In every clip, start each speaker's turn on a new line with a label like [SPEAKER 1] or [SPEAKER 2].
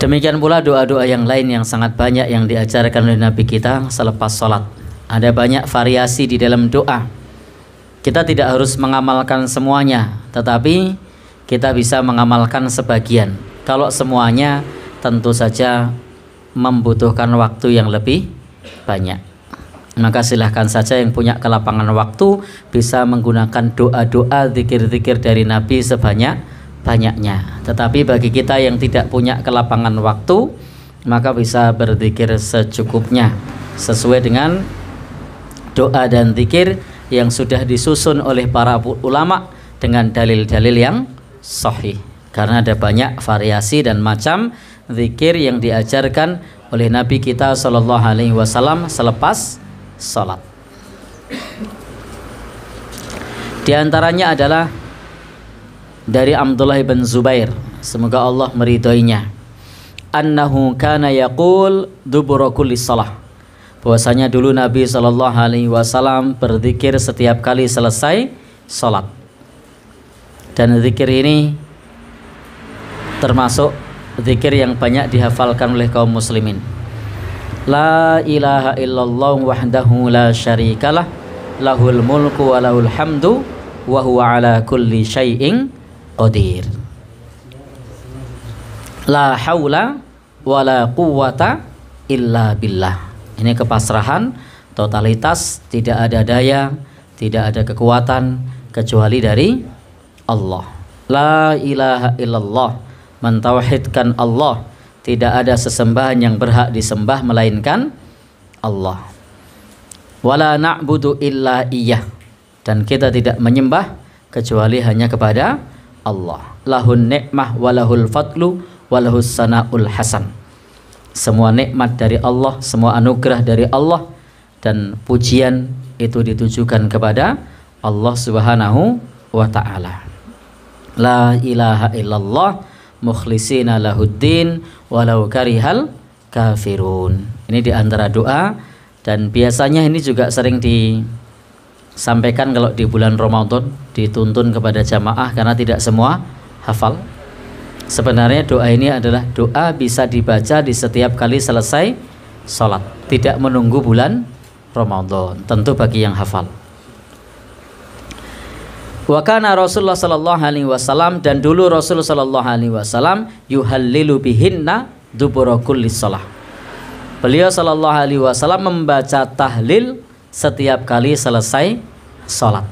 [SPEAKER 1] Demikian pula doa-doa yang lain yang sangat banyak yang diajarkan oleh Nabi kita selepas sholat. Ada banyak variasi di dalam doa. Kita tidak harus mengamalkan semuanya, tetapi kita bisa mengamalkan sebagian. Kalau semuanya tentu saja membutuhkan waktu yang lebih banyak. Maka silahkan saja yang punya kelapangan waktu bisa menggunakan doa-doa, zikir-zikir dari Nabi sebanyak-banyaknya. Tetapi bagi kita yang tidak punya kelapangan waktu, maka bisa berzikir secukupnya sesuai dengan doa dan zikir yang sudah disusun oleh para ulama dengan dalil-dalil yang sahih. Karena ada banyak variasi dan macam zikir yang diajarkan oleh Nabi kita sallallahu alaihi wasallam selepas salat. Di antaranya adalah dari Abdullah bin Zubair, semoga Allah meridhoinya, annahu kana yaqul dubura kulli shalah, bahwasanya dulu Nabi sallallahu alaihi wasallam berzikir setiap kali selesai salat. Dan zikir ini termasuk zikir yang banyak dihafalkan oleh kaum muslimin. La ilaha illallah wahdahu la syarikalah, lahul mulku wa lahul hamdu wa huwa ala kulli syai'in qadir. La haula wa la quwwata illa billah. Ini kepasrahan, totalitas, tidak ada daya, tidak ada kekuatan kecuali dari Allah. La ilaha illallah, mentauhidkan Allah, tidak ada sesembahan yang berhak disembah melainkan Allah. Wala na'budu illa iyyah, dan kita tidak menyembah kecuali hanya kepada Allah. Lahun ni'mah walahul fadlu walahus sana'ul hasan. Semua nikmat dari Allah, semua anugerah dari Allah, dan pujian itu ditujukan kepada Allah Subhanahu wa ta'ala. La ilaha illallah mukhlisina lahuddin walau karihal kafirun. Ini diantara doa, dan biasanya ini juga sering disampaikan kalau di bulan Ramadan, dituntun kepada jamaah karena tidak semua hafal. Sebenarnya doa ini adalah doa bisa dibaca di setiap kali selesai sholat, tidak menunggu bulan Ramadan, tentu bagi yang hafal. Wa kana Rasulullah sallallahu alaihi wasallam, dan dulu Rasul sallallahu alaihi wasallam yuhallilu bihinna dubura kulli shalah. Beliau sallallahu alaihi wasallam membaca tahlil setiap kali selesai salat.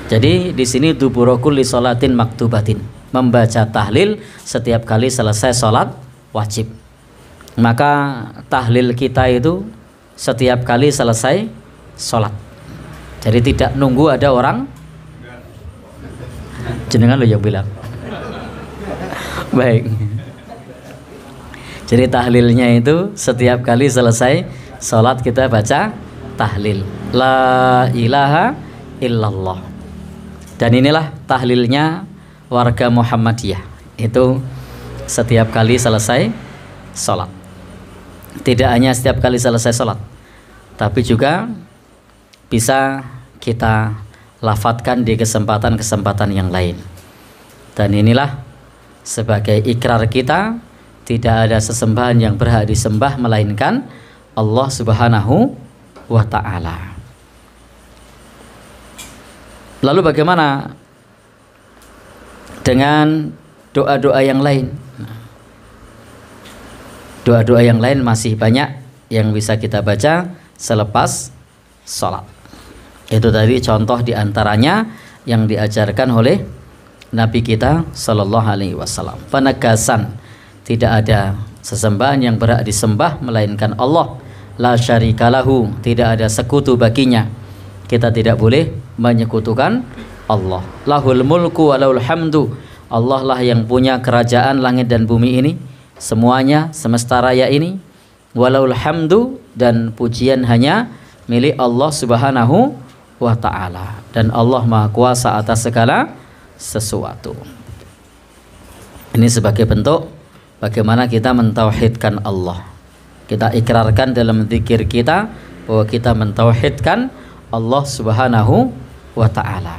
[SPEAKER 1] Jadi di sini dubura kulli shalatin maktubatin, membaca tahlil setiap kali selesai salat wajib. Maka tahlil kita itu setiap kali selesai salat. Jadi tidak nunggu ada orang. Jenengan lo yang bilang. Baik. Jadi tahlilnya itu setiap kali selesai sholat kita baca tahlil. La ilaha illallah. Dan inilah tahlilnya warga Muhammadiyah. Itu setiap kali selesai sholat. Tidak hanya setiap kali selesai sholat, tapi juga bisa kita lafadzkan di kesempatan-kesempatan yang lain. Dan inilah sebagai ikrar kita, tidak ada sesembahan yang berhak disembah melainkan Allah Subhanahu wa ta'ala. Lalu bagaimana dengan doa-doa yang lain? Doa-doa yang lain masih banyak yang bisa kita baca selepas sholat. Itu tadi contoh diantaranya yang diajarkan oleh Nabi kita sallallahu alaihi wasallam. Penegasan, tidak ada sesembahan yang berhak disembah melainkan Allah. La syarikalahu, tidak ada sekutu baginya. Kita tidak boleh menyekutukan Allah. Lahul mulku wa lahul hamdu, Allah lah yang punya kerajaan langit dan bumi ini, semuanya, semesta raya ini. Walahul hamdu, dan pujian hanya milik Allah Subhanahu wa ta'ala, dan Allah Maha Kuasa atas segala sesuatu. Ini sebagai bentuk bagaimana kita mentauhidkan Allah. Kita ikrarkan dalam zikir kita bahwa kita mentauhidkan Allah Subhanahu wa ta'ala.